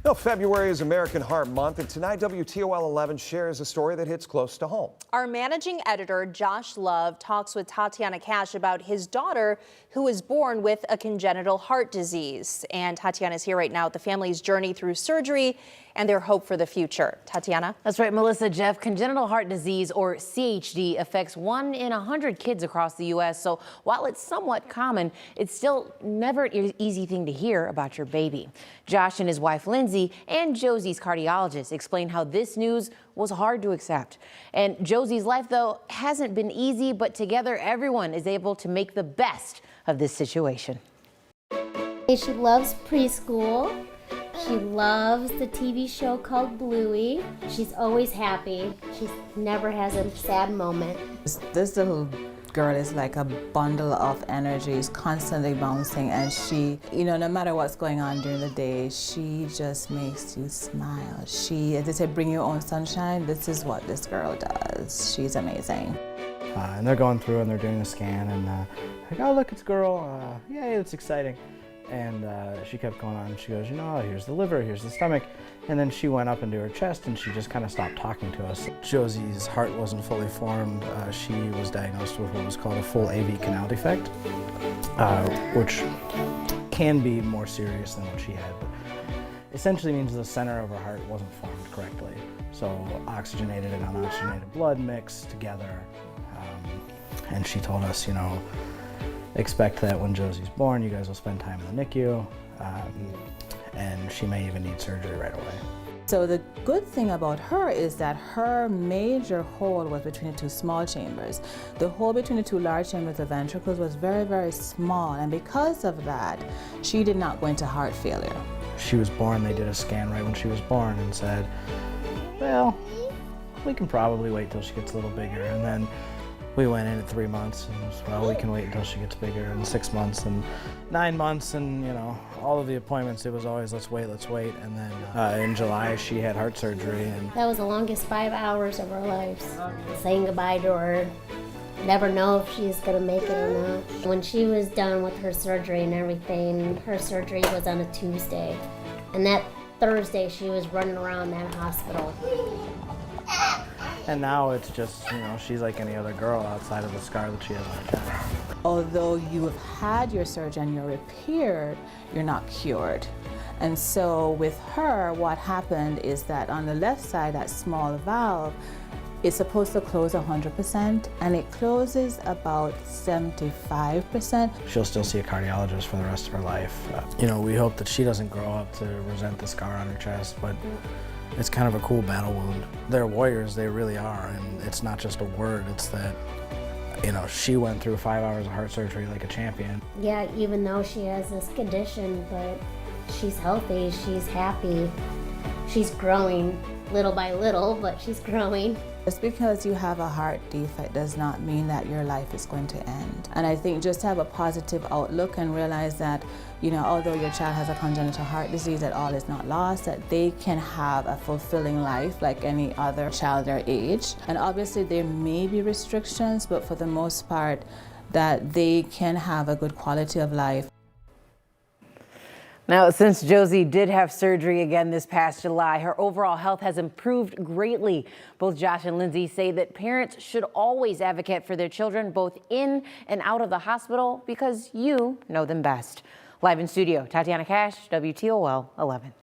Well, February is American Heart Month, and tonight WTOL 11 shares a story that hits close to home. Our managing editor, Josh Love, talks with Tatiana Cash about his daughter who was born with a congenital heart disease. And Tatiana's here right now with the family's journey through surgery and their hope for the future. Tatiana? That's right, Melissa. Jeff, congenital heart disease, or CHD, affects 1 in 100 kids across the U.S. So while it's somewhat common, it's still never an easy thing to hear about your baby. Josh and his wife, Lindsay, and Josie's cardiologist explain how this news was hard to accept. And Josie's life, though, hasn't been easy, but together everyone is able to make the best of this situation. She loves preschool. She loves the TV show called Bluey. She's always happy. She never has a sad moment. This little girl is like a bundle of energy. She's constantly bouncing, and she, no matter what's going on during the day, she just makes you smile. As they say, bring your own sunshine. This is what this girl does. She's amazing. And they're going through and they're doing a scan, and like, oh look, it's a girl. Yay, it's exciting. And she kept going on. She goes, here's the liver, here's the stomach. And then she went up into her chest and she just kind of stopped talking to us. Josie's heart wasn't fully formed. She was diagnosed with what was called a full AV canal defect, which can be more serious than what she had. But essentially means the center of her heart wasn't formed correctly. So oxygenated and unoxygenated blood mixed together. And she told us, expect that when Josie's born, you guys will spend time in the NICU, and she may even need surgery right away. So the good thing about her is that her major hole was between the two small chambers. The hole between the two large chambers, the ventricles, was very, very small, and because of that, she did not go into heart failure. She was born, they did a scan right when she was born and said, well, we can probably wait till she gets a little bigger. And then we went in at 3 months and was, well, we can wait until she gets bigger, and 6 months and 9 months, and all of the appointments, it was always let's wait. And then in July she had heart surgery, and that was the longest 5 hours of our lives. Saying goodbye to her, never know if she's gonna make it or not. When she was done with her surgery and everything, her surgery was on a Tuesday, and that Thursday she was running around that hospital. And now it's just, she's like any other girl outside of the scar that she has on her chest. Although you have had your surgery and you're repaired, you're not cured. And so with her, what happened is that on the left side, that small valve is supposed to close 100%, and it closes about 75%. She'll still see a cardiologist for the rest of her life. We hope that she doesn't grow up to resent the scar on her chest, but it's kind of a cool battle wound. They're warriors, they really are, and it's not just a word, it's that, she went through 5 hours of heart surgery like a champion. Yeah, even though she has this condition, but she's healthy, she's happy, she's growing little by little, but she's growing. Just because you have a heart defect does not mean that your life is going to end. And I think just to have a positive outlook and realize that, although your child has a congenital heart disease, that all is not lost, that they can have a fulfilling life like any other child their age. And obviously there may be restrictions, but for the most part, that they can have a good quality of life. Now, since Josie did have surgery again this past July, her overall health has improved greatly. Both Josh and Lindsay say that parents should always advocate for their children, both in and out of the hospital, because you know them best. Live in studio, Tatiana Cash, WTOL 11.